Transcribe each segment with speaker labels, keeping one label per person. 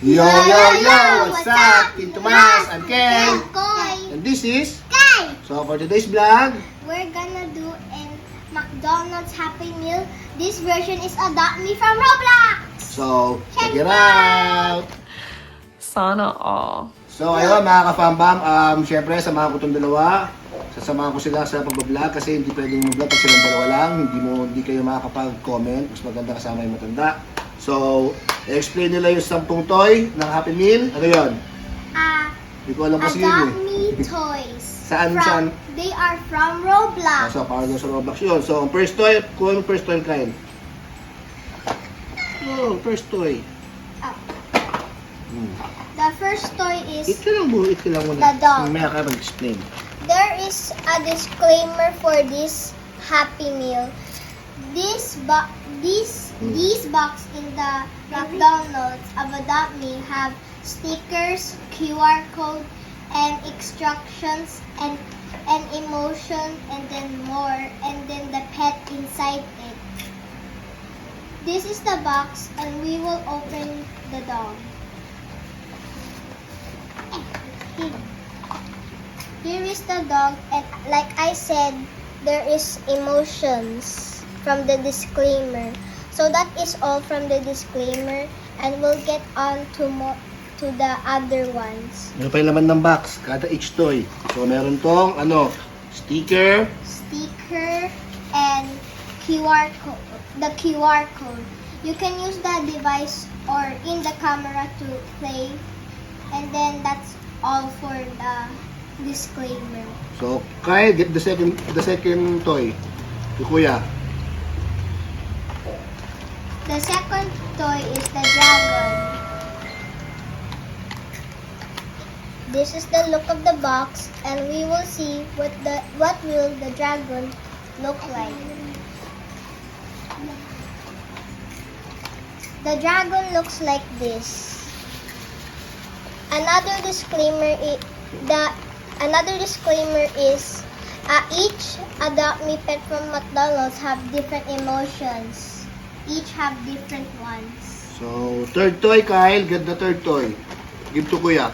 Speaker 1: Yo, yo, yo! What's up? Team Tomas and Ken. And this is
Speaker 2: Kai!
Speaker 1: So for today's vlog,
Speaker 2: We're gonna do a McDonald's Happy Meal. This version is Adopt Me from Roblox!
Speaker 1: so check it out!
Speaker 3: Sana all.
Speaker 1: So ayun mga ka-Fambam, syempre samahan ko itong dalawa. Sasamahan ko sila sa pag-vlog kasi hindi pwedeng mag-vlog pag silang dalawa lang. Hindi kayo makakapag-comment. Mas maganda kasama yung matanda. So, i-explain nila yung 10 toy ng Happy Meal. Ano yun? Hindi ko alam kasi yun
Speaker 2: Adopt
Speaker 1: eh.
Speaker 2: Me toys.
Speaker 1: Saan?
Speaker 2: They are from Roblox.
Speaker 1: So, para sa Roblox yun. So, ang first toy, kung yung first toy kain. Oh, first toy.
Speaker 2: The first toy is
Speaker 1: It ka lang muna.
Speaker 2: The dog.
Speaker 1: May ka mag-explain.
Speaker 2: there is a disclaimer for this Happy Meal. These box in the McDonald's of Adopt Me have stickers, QR code, and instructions, and emotion, and then more, and then the pet inside it. This is the box, and we will open the dog. Here is the dog, and like I said, there is emotions from the disclaimer. So that is all from the disclaimer, and we'll get on to the other ones.
Speaker 1: Ano pa yung laman ng box? Kada each toy. So meron tong sticker.
Speaker 2: Sticker and QR code. The QR code. You can use the device or in the camera to play, and then that's all for the disclaimer.
Speaker 1: So, Kyle, get the second toy. Yung kuya.
Speaker 2: The second toy is the dragon. This is the look of the box, and we will see what will the dragon look like. The dragon looks like this. Another disclaimer is each Adopt Me pet from McDonald's have different emotions. Each have different ones.
Speaker 1: So, third toy, Kyle. Get the third toy. Give to kuya.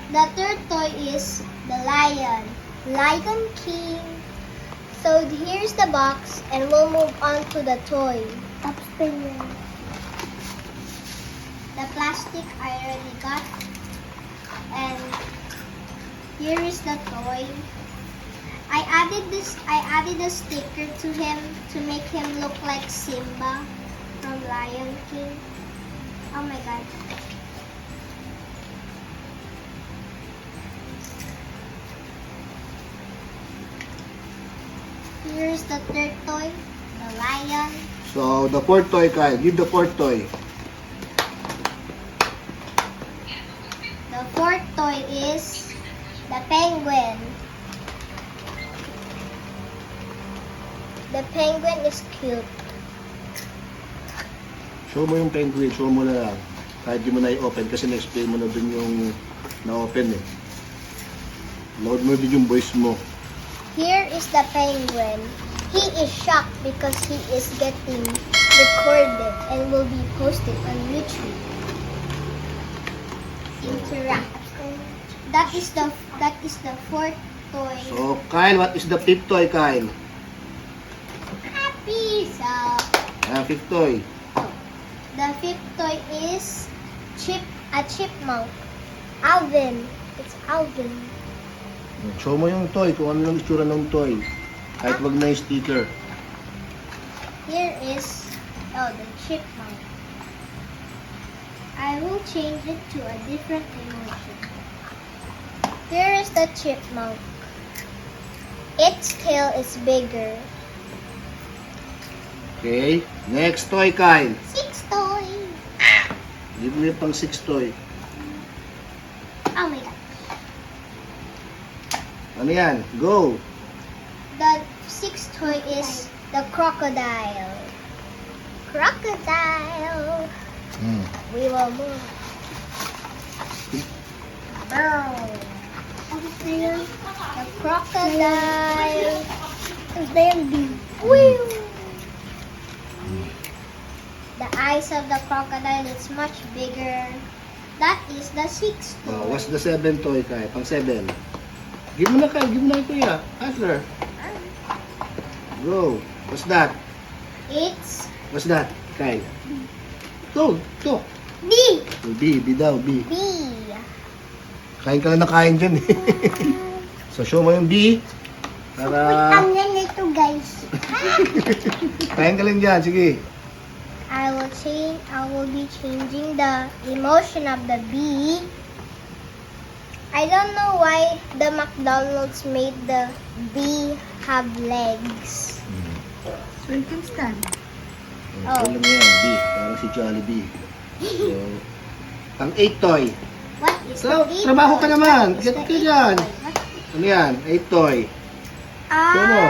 Speaker 2: The third toy is the Lion King. So here's the box, and we'll move on to the toy. Stop spinning. The plastic I already got, and here is the toy. I added a sticker to him to make him look like Simba from Lion King. Oh my god. Here's the third toy, the lion.
Speaker 1: So, the fourth toy, Kyle. Give the fourth toy.
Speaker 2: The fourth toy is the penguin. The penguin is cute.
Speaker 1: Show mo yung penguin. Show mo na lang. Kahit di mo na i-open kasi na-explain mo na dun yung na-open eh. Load mo din yung voice mo.
Speaker 2: Here is the penguin. He is shocked because he is getting recorded and will be posted on YouTube. Interact. That is the fourth toy.
Speaker 1: So, Kyle, what is the fifth toy, Kyle?
Speaker 2: Happy. So
Speaker 1: Fifth toy.
Speaker 2: the fifth toy is a chipmunk. Alvin. It's Alvin.
Speaker 1: Show mo yung toy, kung ano lang itsura ng toy. Kahit wag na yung sticker.
Speaker 2: Here is the chipmunk. I will change it to a different emotion. Here is the chipmunk. Its tail is bigger.
Speaker 1: Okay. Next toy, Kyle.
Speaker 2: 6 toy.
Speaker 1: Give me pang 6 toy.
Speaker 2: Oh my god.
Speaker 1: Ano yan? Go.
Speaker 2: The 6th toy is the crocodile. Crocodile. We will move. The crocodile. The eyes of the crocodile is much bigger. That is the 6th toy.
Speaker 1: Oh, what's the 7 toy, Kyle? Pang 7. Give mo na, Kyle. Give mo na, Kuya. Answer. Go. What's that? What's that, Kyle? Go. Go.
Speaker 2: B.
Speaker 1: B daw, B.
Speaker 2: B.
Speaker 1: Kain ka lang na kain dyan eh. So, show mo yung B. Para...
Speaker 2: Ang ito, guys.
Speaker 1: Kain ka lang dyan, sige.
Speaker 2: I will be changing the emotion of the bee. I don't know why the McDonald's made the bee have legs.
Speaker 4: So you can stand.
Speaker 2: Oh.
Speaker 1: Alam mo yan, B. Parang si Jollibee. So, pang 8 toy.
Speaker 2: What is
Speaker 1: So,
Speaker 2: the
Speaker 1: trabaho ka naman.
Speaker 2: What is
Speaker 1: Get
Speaker 2: the
Speaker 1: ka
Speaker 2: eight
Speaker 1: dyan.
Speaker 2: toy? What?
Speaker 1: Ano yan? 8 toy. Show mo.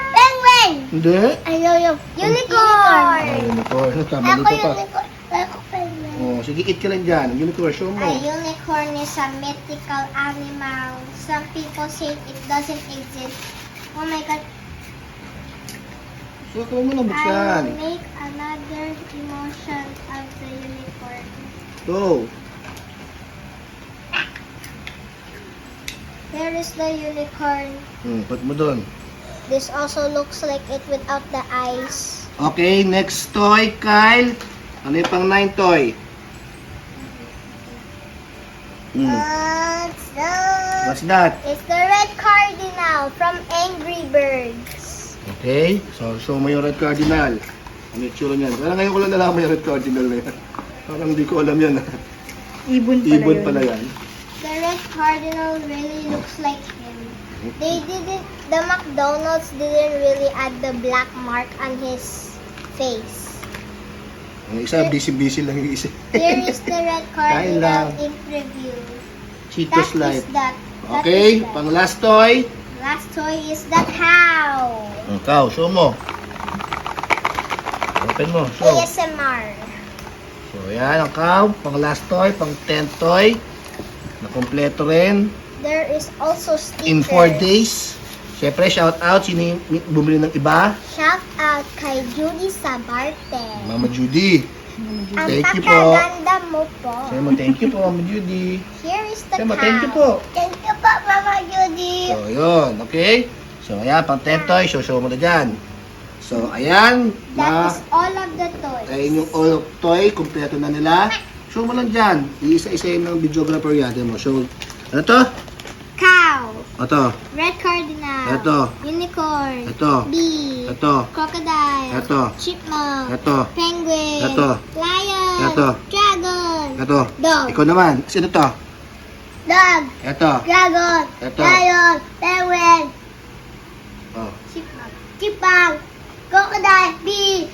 Speaker 2: Penguin!
Speaker 1: Hindi?
Speaker 2: Ayaw. Unicorn!
Speaker 1: Unicorn. Tama
Speaker 2: Ako
Speaker 1: dito pa.
Speaker 2: unicorn. Ako penguin.
Speaker 1: Oh, sige, eat ka lang dyan. Unicorn, show mo.
Speaker 2: A unicorn is a mythical animal. Some people say it doesn't exist. Oh my god.
Speaker 1: So, ikaw mo na
Speaker 2: I
Speaker 1: buksan.
Speaker 2: will make another emotion of the unicorn.
Speaker 1: Go.
Speaker 2: Here is the unicorn.
Speaker 1: Put mo doon.
Speaker 2: This also looks like it without the eyes.
Speaker 1: Okay, next toy, Kyle. Ano yung pang 9 toy? What's that?
Speaker 2: It's the red cardinal from Angry Birds.
Speaker 1: Okay, so show mo yung red cardinal. Ano yung tsura niyan? Parang ngayon ko lang nalaman yung red cardinal na yan. Parang hindi ko alam yan.
Speaker 4: Ibon pala
Speaker 1: Ibon
Speaker 4: yun.
Speaker 1: pala yan.
Speaker 2: The red cardinal really looks like him. The McDonald's didn't really add the black mark on his face.
Speaker 1: Ang isa, busy-busy lang yung isa.
Speaker 2: Here is the red
Speaker 1: Kain lang.
Speaker 2: cardinal in preview.
Speaker 1: Cheetos
Speaker 2: That is
Speaker 1: Light.
Speaker 2: that. That
Speaker 1: Okay,
Speaker 2: is that.
Speaker 1: pang last toy.
Speaker 2: Last toy is the cow.
Speaker 1: Ikaw, show mo. Open mo, show.
Speaker 2: ASMR.
Speaker 1: So, yan ang cow. Pang last toy, pang 10th toy. Nakompleto rin.
Speaker 2: There is also stickers.
Speaker 1: In 4 days. Siyempre, shout out. Sino yung bumili ng iba?
Speaker 2: Shout out kay Judy Sabarte.
Speaker 1: Mama Judy.
Speaker 2: Ang
Speaker 1: Thank you po.
Speaker 2: pakaganda mo po.
Speaker 1: Sabi mo, thank you po, Mama Judy.
Speaker 2: Here is the
Speaker 1: Sabi mo,
Speaker 2: cow.
Speaker 1: thank you po.
Speaker 2: Thank you po, Mama Judy.
Speaker 1: So, yun. Okay? So, ayan, pang 10 toy. Show mo na dyan. So, ayan.
Speaker 2: That is all of the toys.
Speaker 1: Ayan yung all of toy. Kompleto na nila. Show mo lang dyan. Iisa-isa yun ng videographer yata mo. Show. Ano to?
Speaker 2: Cow.
Speaker 1: Ito.
Speaker 2: Red cardinal.
Speaker 1: Ito.
Speaker 2: Unicorn.
Speaker 1: Ito.
Speaker 2: Bee.
Speaker 1: Ito.
Speaker 2: Crocodile.
Speaker 1: Ito.
Speaker 2: Chipmunk.
Speaker 1: Ito.
Speaker 2: Penguin.
Speaker 1: Ito.
Speaker 2: Lion.
Speaker 1: Ito.
Speaker 2: Dragon.
Speaker 1: Ito.
Speaker 2: Dog.
Speaker 1: Ikaw naman. Sino to?
Speaker 2: Dog.
Speaker 1: Ito.
Speaker 2: Dragon.
Speaker 1: Ito.
Speaker 2: Lion. Penguin.
Speaker 1: Oh.
Speaker 2: Chipmunk. Chipmunk. Crocodile. Bee.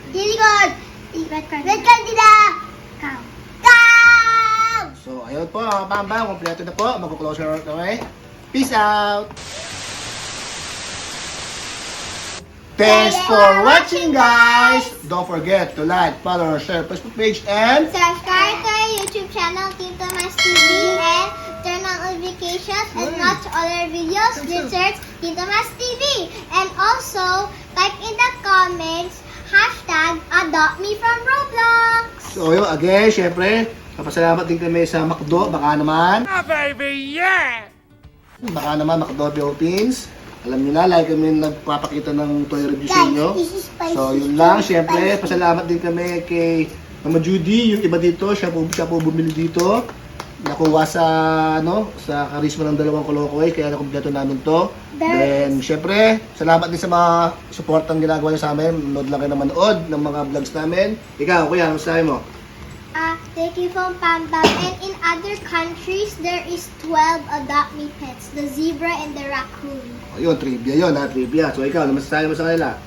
Speaker 2: Unicorn. Red cardinal. Cow. Cow.
Speaker 1: So, ayun po, mga Fambam. Kompleto na po. Mag-close na kami. Peace out! Thanks for watching, guys! Don't forget to like, follow, share Facebook page, and
Speaker 2: Subscribe to our YouTube channel, Team Thomas TV, and turn on notifications and watch other videos. Just search Team Thomas TV. And also, type in the comments, #Adopt Me from Roblox.
Speaker 1: so yun, again, syempre, papasalamat din kami sa Mcdo. Baka naman, baka naman Mcdo Philippines. Alam niyo na, lagi kami nagpapakita ng toy review sa inyo.
Speaker 2: this is spicy.
Speaker 1: So, yun lang. Siyempre, pasalamat din kami kay Mama Judy. Yung iba dito, siya po bumili dito. Nakuha sa, sa karisma ng dalawang kolokoy. Kaya nakumpleto namin to. Then, siyempre, salamat din sa mga supportang ginagawa niyo sa amin. Manood lang kayo na manood ng mga vlogs namin. Ikaw, kuya, ano sabi mo?
Speaker 2: Thank you from Fambam. And in other countries, there is 12 Adopt Me pets. The zebra and the raccoon.
Speaker 1: Ayun, trivia yun, trivia. So, ikaw, ano masasabi mo sa kanila?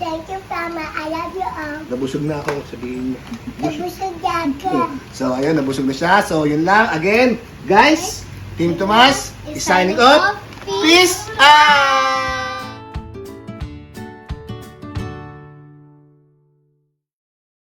Speaker 2: Thank you, Mama. I love you all.
Speaker 1: Nabusog na ako, sabihin mo.
Speaker 2: Nabusog ako.
Speaker 1: So, ayun, nabusog na siya. So, yun lang. Again, guys, Team Tomas is signing off. Peace out!